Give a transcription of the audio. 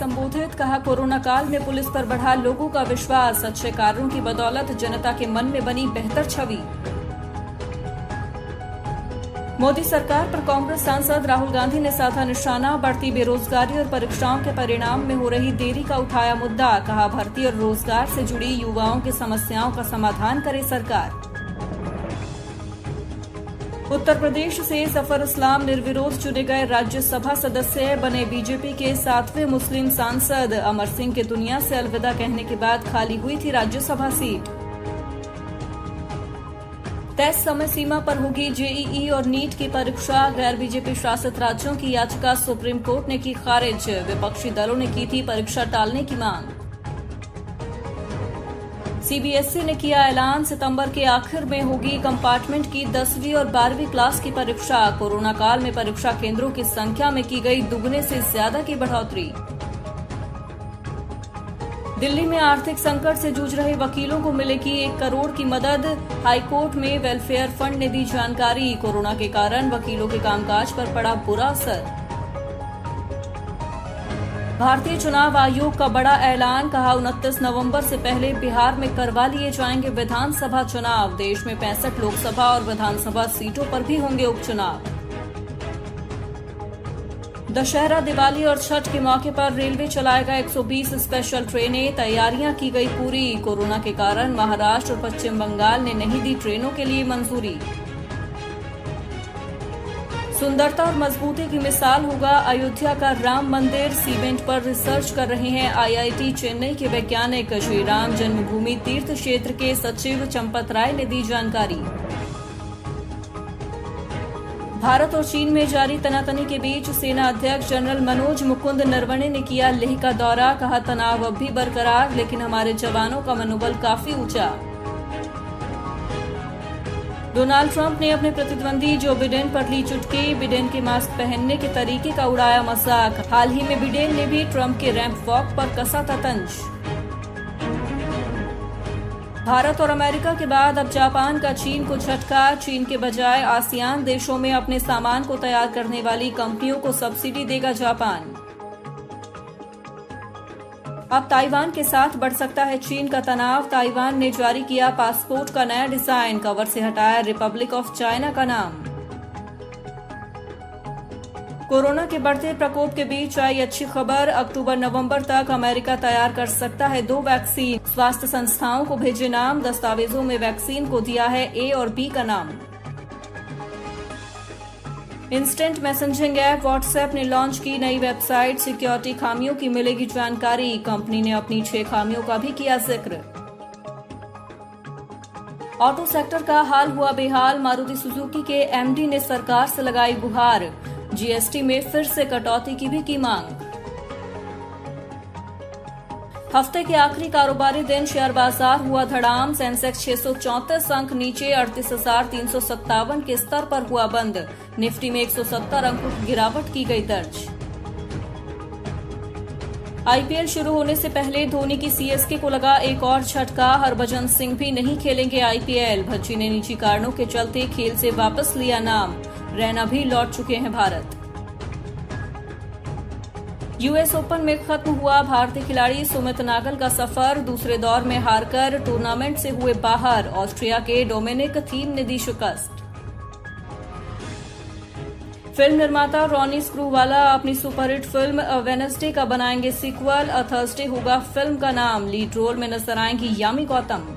संबोधित, कहा कोरोना काल में पुलिस पर बढ़ा लोगों का विश्वास, अच्छे कार्यों की बदौलत जनता के मन में बनी बेहतर छवि। मोदी सरकार पर कांग्रेस सांसद राहुल गांधी ने साधा निशाना, बढ़ती बेरोजगारी और परीक्षाओं के परिणाम में हो रही देरी का उठाया मुद्दा, कहा भर्ती और रोजगार से जुड़ी युवाओं की समस्याओं का समाधान करे सरकार। उत्तर प्रदेश से सफर इस्लाम निर्विरोध चुने गए राज्यसभा सदस्य बने बीजेपी के 7वें मुस्लिम सांसद। अमर सिंह के दुनिया से अलविदा कहने के बाद खाली हुई थी राज्यसभा सीट। तय समय सीमा पर होगी जेईई और नीट की परीक्षा, गैर बीजेपी शासित राज्यों की याचिका सुप्रीम कोर्ट ने की खारिज। विपक्षी दलों ने की थी परीक्षा टालने की मांग। सीबीएसई ने किया ऐलान, सितंबर के आखिर में होगी कंपार्टमेंट की 10वीं और 12वीं क्लास की परीक्षा। कोरोना काल में परीक्षा केंद्रों की संख्या में की गई दुगने से ज्यादा की बढ़ोतरी। दिल्ली में आर्थिक संकट से जूझ रहे वकीलों को मिलेगी 1 करोड़ की मदद, हाईकोर्ट में वेलफेयर फंड ने दी जानकारी। कोरोना के कारण वकीलों के कामकाज पर पड़ा बुरा असर। भारतीय चुनाव आयोग का बड़ा ऐलान, कहा 29 नवंबर से पहले बिहार में करवा लिए जाएंगे विधानसभा चुनाव। देश में 65 लोकसभा और विधानसभा सीटों पर भी होंगे उपचुनाव। दशहरा, दिवाली और छठ के मौके पर रेलवे चलाएगा 120 स्पेशल ट्रेनें, तैयारियां की गई पूरी। कोरोना के कारण महाराष्ट्र और पश्चिम बंगाल ने नहीं दी ट्रेनों के लिए मंजूरी। सुंदरता और मजबूती की मिसाल होगा अयोध्या का राम मंदिर, सीमेंट पर रिसर्च कर रहे हैं आईआईटी चेन्नई के वैज्ञानिक। श्री राम जन्मभूमि तीर्थ क्षेत्र के सचिव चंपत राय ने दी जानकारी। भारत और चीन में जारी तनातनी के बीच सेना अध्यक्ष जनरल मनोज मुकुंद नरवणे ने किया लेह का दौरा, कहा तनाव अब भी बरकरार, लेकिन हमारे जवानों का मनोबल काफी ऊंचा। डोनाल्ड ट्रंप ने अपने प्रतिद्वंदी जो बिडेन पर ली चुटकी, बिडेन के मास्क पहनने के तरीके का उड़ाया मजाक। हाल ही में बिडेन ने भी ट्रंप के रैंप वॉक पर कसा था तंज। भारत और अमेरिका के बाद अब जापान का चीन को झटका, चीन के बजाय आसियान देशों में अपने सामान को तैयार करने वाली कंपनियों को सब्सिडी देगा जापान। अब ताइवान के साथ बढ़ सकता है चीन का तनाव, ताइवान ने जारी किया पासपोर्ट का नया डिजाइन, कवर से हटाया रिपब्लिक ऑफ चाइना का नाम। कोरोना के बढ़ते प्रकोप के बीच आई अच्छी खबर, अक्टूबर-नवंबर तक अमेरिका तैयार कर सकता है 2 वैक्सीन। स्वास्थ्य संस्थाओं को भेजे नाम, दस्तावेजों में वैक्सीन को दिया है ए और बी का नाम। इंस्टेंट मैसेजिंग ऐप व्हाट्सएप ने लॉन्च की नई वेबसाइट, सिक्योरिटी खामियों की मिलेगी जानकारी। कंपनी ने अपनी 6 खामियों का भी किया जिक्र। ऑटो सेक्टर का हाल हुआ बेहाल, मारुति सुजुकी के एमडी ने सरकार से लगाई गुहार। जीएसटी में फिर से कटौती की भी की मांग। हफ्ते के आखिरी कारोबारी दिन शेयर बाजार हुआ धड़ाम, सेंसेक्स 634 अंक नीचे 38,357 के स्तर पर हुआ बंद। निफ्टी में 170 अंकों की गिरावट की गई दर्ज। आईपीएल शुरू होने से पहले धोनी की सीएसके को लगा एक और झटका, हरभजन सिंह भी नहीं खेलेंगे आईपीएल। भज्जी ने निजी कारणों के चलते खेल से वापस लिया नाम, रैना भी लौट चुके हैं भारत। यूएस ओपन में खत्म हुआ भारतीय खिलाड़ी सुमित नागल का सफर, दूसरे दौर में हारकर टूर्नामेंट से हुए बाहर। ऑस्ट्रिया के डोमिनिक थीम ने दी शिकस्त। फिल्म निर्माता रॉनी स्क्रूवाला अपनी सुपरहिट फिल्म अ वेडनेसडे का बनाएंगे सीक्वल, अ थर्सडे होगा फिल्म का नाम। लीड रोल में नजर आएंगी यामी गौतम।